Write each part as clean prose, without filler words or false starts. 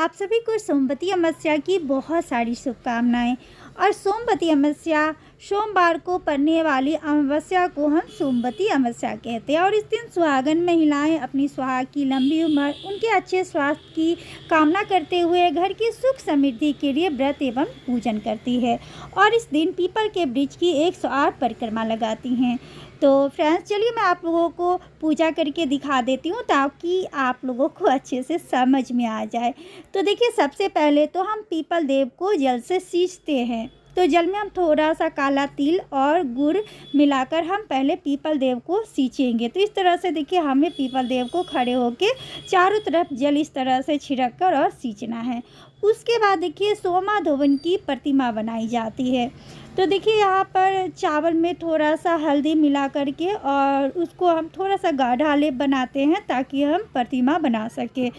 आप सभी को सोमवती अमावस्या की बहुत सारी शुभकामनाएं। और सोमवती अमावस्या सोमवार को पड़ने वाली अमावस्या को हम सोमवती अमावस्या कहते हैं। और इस दिन सुहागन महिलाएं अपनी सुहाग की लंबी उम्र, उनके अच्छे स्वास्थ्य की कामना करते हुए घर की सुख समृद्धि के लिए व्रत एवं पूजन करती है। और इस दिन पीपल के वृक्ष की 108 परिक्रमा लगाती हैं। तो फ्रेंड्स, चलिए मैं आप लोगों को पूजा करके दिखा देती हूँ ताकि आप लोगों को अच्छे से समझ में आ जाए। तो देखिए, सबसे पहले तो हम पीपल देव को जल से सींचते हैं। तो जल में हम थोड़ा सा काला तिल और गुड़ मिलाकर हम पहले पीपल देव को सींचेंगे। तो इस तरह से देखिए, हमें पीपल देव को खड़े होकर चारों तरफ जल इस तरह से छिड़क कर और सींचना है। उसके बाद देखिए, सोमा धोवन की प्रतिमा बनाई जाती है। तो देखिए, यहाँ पर चावल में थोड़ा सा हल्दी मिला करके और उसको हम थोड़ा सा गाढ़ा लेप बनाते हैं ताकि हम प्रतिमा बना सके।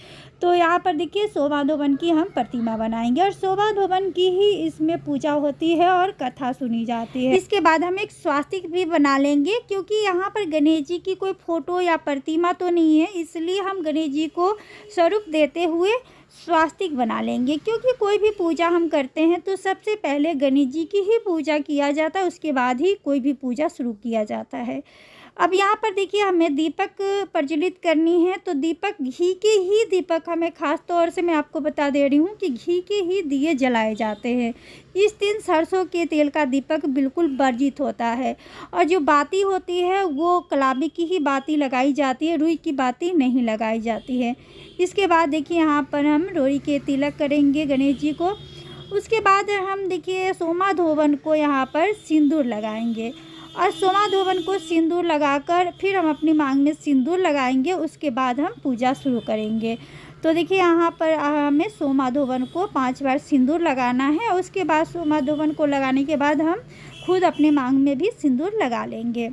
तो यहाँ पर देखिए, शोभा धोवन की हम प्रतिमा बनाएंगे और शोभा धोवन की ही इसमें पूजा होती है और कथा सुनी जाती है। इसके बाद हम एक स्वास्तिक भी बना लेंगे, क्योंकि यहाँ पर गणेश जी की कोई फोटो या प्रतिमा तो नहीं है, इसलिए हम गणेश जी को स्वरूप देते हुए स्वास्तिक बना लेंगे। क्योंकि कोई भी पूजा हम करते हैं तो सबसे पहले गणेश जी की ही पूजा किया जाता है, उसके बाद ही कोई भी पूजा शुरू किया जाता है। अब यहाँ पर देखिए, हमें दीपक प्रज्वलित करनी है। तो दीपक, घी के ही दीपक हमें ख़ास तौर से मैं आपको बता दे रही हूँ कि घी के ही दिए जलाए जाते हैं। इस दिन सरसों के तेल का दीपक बिल्कुल वर्जित होता है और जो बाती होती है वो कलाबी की ही बाती लगाई जाती है, रुई की बाती नहीं लगाई जाती है। इसके बाद देखिए, यहाँ पर हम रोड़ी के तिलक करेंगे गणेश जी को। उसके बाद हम देखिए, सोमा धोवन को यहाँ पर सिंदूर लगाएंगे और सोमा धोवन को सिंदूर लगाकर फिर हम अपनी मांग में सिंदूर लगाएंगे। उसके बाद हम पूजा शुरू करेंगे। तो देखिए, यहाँ पर हमें सोमा धोवन को 5 बार सिंदूर लगाना है। उसके बाद सोमा धोवन को लगाने के बाद हम खुद अपने मांग में भी सिंदूर लगा लेंगे।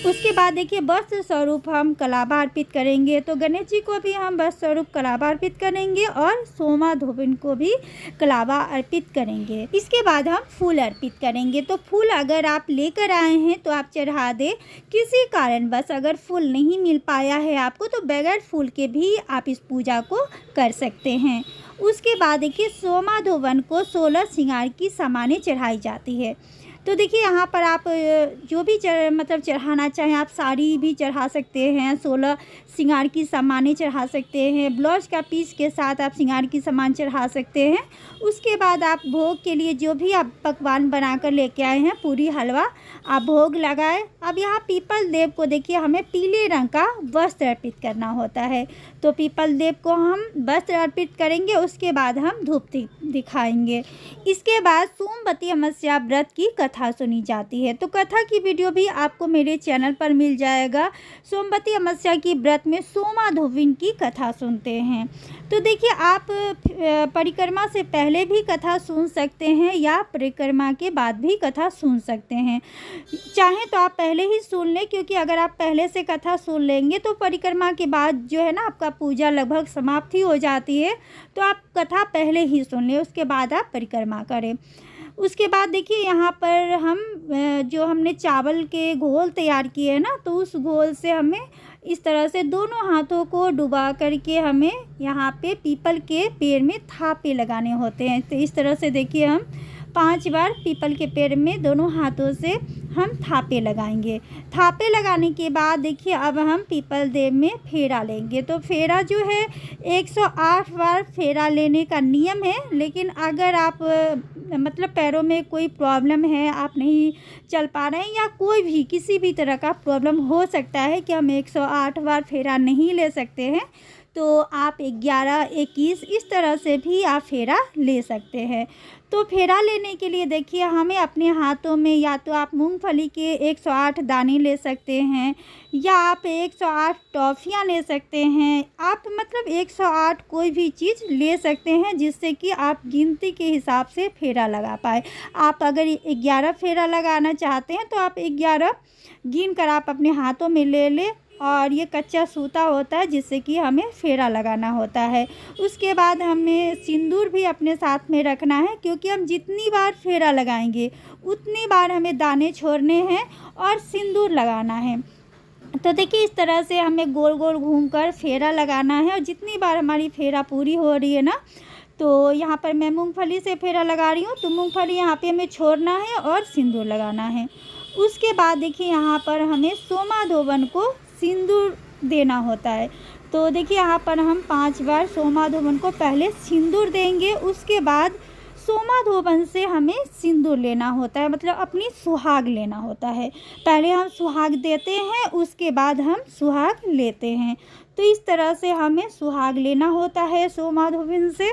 उसके बाद देखिए, वस्त्र स्वरूप हम कलाबा अर्पित करेंगे। तो गणेश जी को भी हम वस्त्र स्वरूप कलाबा अर्पित करेंगे और सोमा धोवन को भी कलाबा अर्पित करेंगे। इसके बाद हम फूल अर्पित करेंगे। तो फूल अगर आप लेकर आए हैं तो आप चढ़ा दें। किसी कारणवश अगर फूल नहीं मिल पाया है आपको, तो बगैर फूल के भी आप इस पूजा को कर सकते हैं। उसके बाद देखिए, सोमा धोवन को 16 श्रृंगार की सामानें चढ़ाई जाती है। तो देखिए, यहाँ पर आप जो भी चढ़ाना चाहें, आप साड़ी भी चढ़ा सकते हैं, 16 श्रृंगार की सामानें चढ़ा सकते हैं, ब्लाउज का पीस के साथ आप श्रृंगार की सामान चढ़ा सकते हैं। उसके बाद आप भोग के लिए जो भी आप पकवान बनाकर लेके आए हैं, पूरी हलवा, आप भोग लगाए। अब यहाँ पीपल देव को देखिए, हमें पीले रंग का वस्त्र अर्पित करना होता है। तो पीपल देव को हम वस्त्र अर्पित करेंगे। उसके बाद हम धूप दिखाएंगे। इसके बाद सोमवती अमावस्या व्रत की कथा सुनी जाती है। तो कथा की वीडियो भी आपको मेरे चैनल पर मिल जाएगा। सोमवती अमावस्या की व्रत में सोमा धोवन की कथा सुनते हैं। तो देखिए, आप परिक्रमा से पहले भी कथा सुन सकते हैं या परिक्रमा के बाद भी कथा सुन सकते हैं। चाहें तो आप पहले ही सुन लें, क्योंकि अगर आप पहले से कथा सुन लेंगे तो परिक्रमा के बाद जो है ना, आपका पूजा लगभग समाप्ति हो जाती है। तो आप कथा पहले ही सुन लें, उसके बाद आप परिक्रमा करें। उसके बाद देखिए, यहाँ पर हम जो हमने चावल के घोल तैयार किए हैं ना, तो उस घोल से हमें इस तरह से दोनों हाथों को डुबा करके हमें यहाँ पे पीपल के पेड़ में थापे लगाने होते हैं। तो इस तरह से देखिए, हम 5 बार पीपल के पेड़ में दोनों हाथों से हम थापे लगाएंगे। थापे लगाने के बाद देखिए, अब हम पीपल देव में फेरा लेंगे। तो फेरा जो है 108 बार फेरा लेने का नियम है। लेकिन अगर आप पैरों में कोई प्रॉब्लम है, आप नहीं चल पा रहे हैं या कोई भी किसी भी तरह का प्रॉब्लम हो सकता है कि हम 108 बार फेरा नहीं ले सकते हैं, तो आप 11, 21 इस तरह से भी आप फेरा ले सकते हैं। तो फेरा लेने के लिए देखिए, हमें अपने हाथों में या तो आप मूंगफली के 108 दाने ले सकते हैं या आप 108 टॉफ़ियाँ ले सकते हैं। आप 108 कोई भी चीज़ ले सकते हैं जिससे कि आप गिनती के हिसाब से फेरा लगा पाए। आप अगर 11 फेरा लगाना चाहते हैं तो आप 11 गिन कर आप अपने हाथों में ले लें। और ये कच्चा सूता होता है जिससे कि हमें फेरा लगाना होता है। उसके बाद हमें सिंदूर भी अपने साथ में रखना है, क्योंकि हम जितनी बार फेरा लगाएंगे उतनी बार हमें दाने छोड़ने हैं और सिंदूर लगाना है। तो देखिए इस तरह से हमें गोल गोल घूमकर फेरा लगाना है, और जितनी बार हमारी फेरा पूरी हो रही है ना, तो यहाँ पर मैं मूंगफली से फेरा लगा रही हूँ, तो मूंगफली यहाँ पे हमें छोड़ना है और सिंदूर लगाना है। उसके बाद देखिए यहाँ पर हमें सोमा धोवन को सिंदूर देना होता है। तो देखिए यहाँ पर हम 5 बार सोमा धोवन को पहले सिंदूर देंगे, उसके बाद सोमा धोवन से हमें सिंदूर लेना होता है, मतलब अपनी सुहाग लेना होता है। पहले हम सुहाग देते हैं, उसके बाद हम सुहाग लेते हैं। तो इस तरह से हमें सुहाग लेना होता है सोमा धोवन से।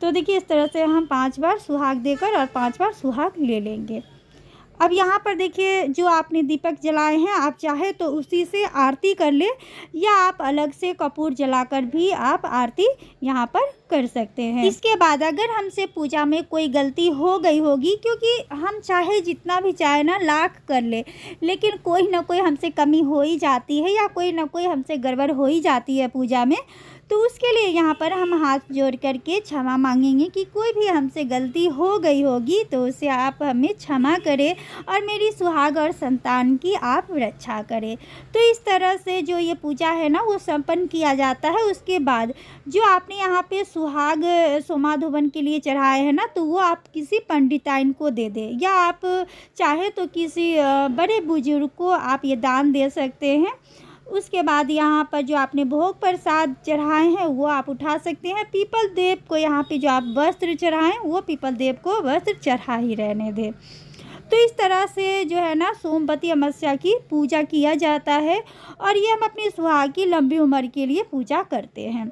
तो देखिए इस तरह से हम 5 बार सुहाग देकर और 5 बार सुहाग ले लेंगे। अब यहाँ पर देखिए जो आपने दीपक जलाए हैं, आप चाहे तो उसी से आरती कर ले, या आप अलग से कपूर जलाकर भी आप आरती यहाँ पर कर सकते हैं। इसके बाद अगर हमसे पूजा में कोई गलती हो गई होगी, क्योंकि हम चाहे जितना भी चाहे ना लाख कर ले, लेकिन कोई ना कोई हमसे कमी हो ही जाती है, या कोई ना कोई हमसे गड़बड़ हो ही जाती है पूजा में, तो उसके लिए यहाँ पर हम हाथ जोड़ करके क्षमा मांगेंगे कि कोई भी हमसे गलती हो गई होगी तो उसे आप हमें क्षमा करें, और मेरी सुहाग और संतान की आप रक्षा करें। तो इस तरह से जो ये पूजा है ना वो संपन्न किया जाता है। उसके बाद जो आपने यहाँ पे सुहाग सोमा धोवन के लिए चढ़ाए हैं ना, तो वो आप किसी पंडिताइन को दे दें, या आप चाहे तो किसी बड़े बुजुर्ग को आप ये दान दे सकते हैं। उसके बाद यहाँ पर जो आपने भोग प्रसाद चढ़ाए हैं वो आप उठा सकते हैं। पीपल देव को यहाँ पे जो आप वस्त्र चढ़ाएं, वो पीपल देव को वस्त्र चढ़ा ही रहने दें। तो इस तरह से जो है ना सोमवती अमावस्या की पूजा किया जाता है, और ये हम अपनी सुहाग की लंबी उम्र के लिए पूजा करते हैं।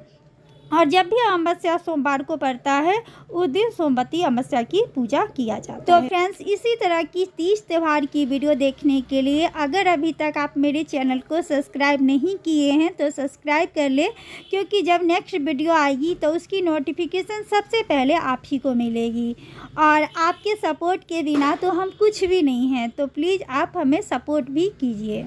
और जब भी अमावस्या सोमवार को पड़ता है, उस दिन सोमवती अमावस्या की पूजा किया जाता है। तो फ्रेंड्स, इसी तरह की 30 त्यौहार की वीडियो देखने के लिए अगर अभी तक आप मेरे चैनल को सब्सक्राइब नहीं किए हैं तो सब्सक्राइब कर ले, क्योंकि जब नेक्स्ट वीडियो आएगी तो उसकी नोटिफिकेशन सबसे पहले आप ही को मिलेगी। और आपके सपोर्ट के बिना तो हम कुछ भी नहीं हैं, तो प्लीज़ आप हमें सपोर्ट भी कीजिए।